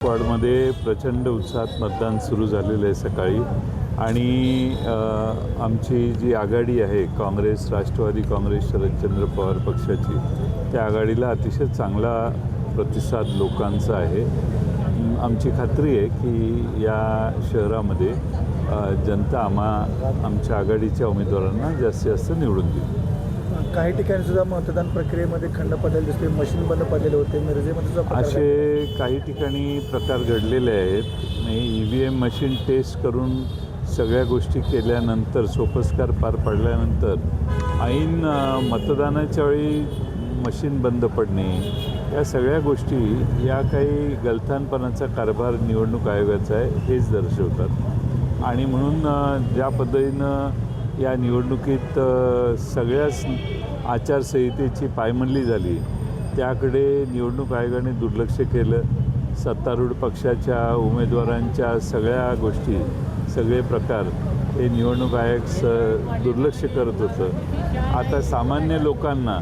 वार्डमध्ये प्रचंड उत्साहात मतदान सुरू झालेलं आहे सकाळी आणि आमची जी आघाडी आहे काँग्रेस, राष्ट्रवादी काँग्रेस, शरदचंद्र पवार पक्षाची, त्या आघाडीला अतिशय चांगला प्रतिसाद लोकांचा आहे। आमची खात्री आहे की या शहरामध्ये जनता आमच्या आघाडीच्या उमेदवारांना जास्तीत जास्त निवडून देईल। काही ठिकाणी सुद्धा मतदान प्रक्रियेमध्ये खंड पडलेले दिसते, मशीन बंद पडलेले होते, मिरजेमध्ये असे काही ठिकाणी प्रकार घडलेले आहेत। EVM मशीन टेस्ट करून सगळ्या गोष्टी केल्यानंतर, सोपस्कार पार पाडल्यानंतर ऐन मतदानाच्या वेळी मशीन बंद पडणे, या सगळ्या गोष्टी या काही गलथानपणाचा कारभार निवडणूक आयोगाचा आहे हेच दर्शवतात। आणि म्हणून ज्या पद्धतीनं या निवडणुकीत सगळ्याच आचारसंहितेची पायमल्ली झाली, त्याकडे निवडणूक आयोगाने दुर्लक्ष केलं। सत्तारूढ पक्षाच्या उमेदवारांच्या सगळ्या गोष्टी, सगळे प्रकार हे निवडणूक आयोग दुर्लक्ष करत होतं। आता सामान्य लोकांना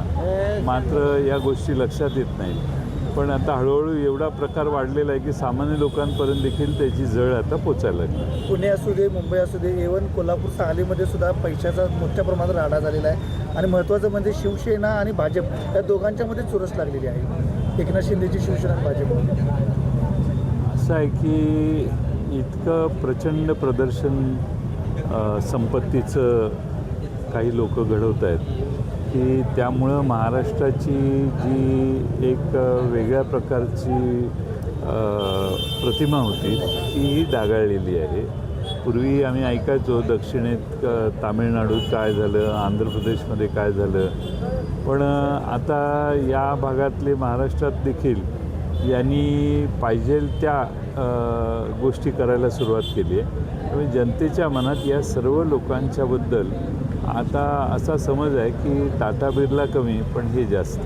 मात्र या गोष्टी लक्षात येत नाहीत, पण आता हळूहळू एवढा प्रकार वाढलेला आहे की सामान्य लोकांपर्यंत देखील त्याची झळ आता पोचायला लागली। पुणे असू दे, मुंबई असू दे, इव्हन कोल्हापूर सांगलीमध्ये सुद्धा पैशाचा मोठ्या प्रमाणात राडा झालेला आहे। आणि महत्त्वाचं म्हणजे शिवसेना आणि भाजप या दोघांच्यामध्ये चुरस लागलेली आहे। एकनाथ शिंदेची शिवसेना आणि भाजप असं आहे की इतकं प्रचंड प्रदर्शन संपत्तीचं काही लोक घडवत आहेत की त्यामुळं महाराष्ट्राची जी एक वेगळ्या प्रकारची प्रतिमा होती ती डागाळलेली आहे। पूर्वी आम्ही ऐकायचो दक्षिणेत तामिळनाडूत काय झालं, आंध्र प्रदेशमध्ये काय झालं, पण आता या भागातले महाराष्ट्रात देखील यांनी पाहिजे त्या गोष्टी करायला सुरुवात केली आहे। त्यामुळे जनतेच्या मनात या सर्व लोकांच्याबद्दल आता असा समज आहे की टाटा बिर्ला कमी पण हे जास्त।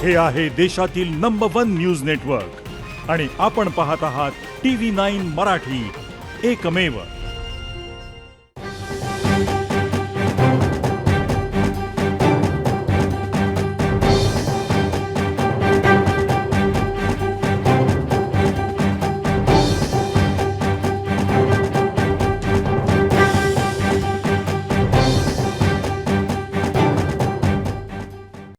हे आहे देशातील नंबर 1 न्यूज नेटवर्क आणि आपण पाहत आहात TV9 मराठी, एकमेव।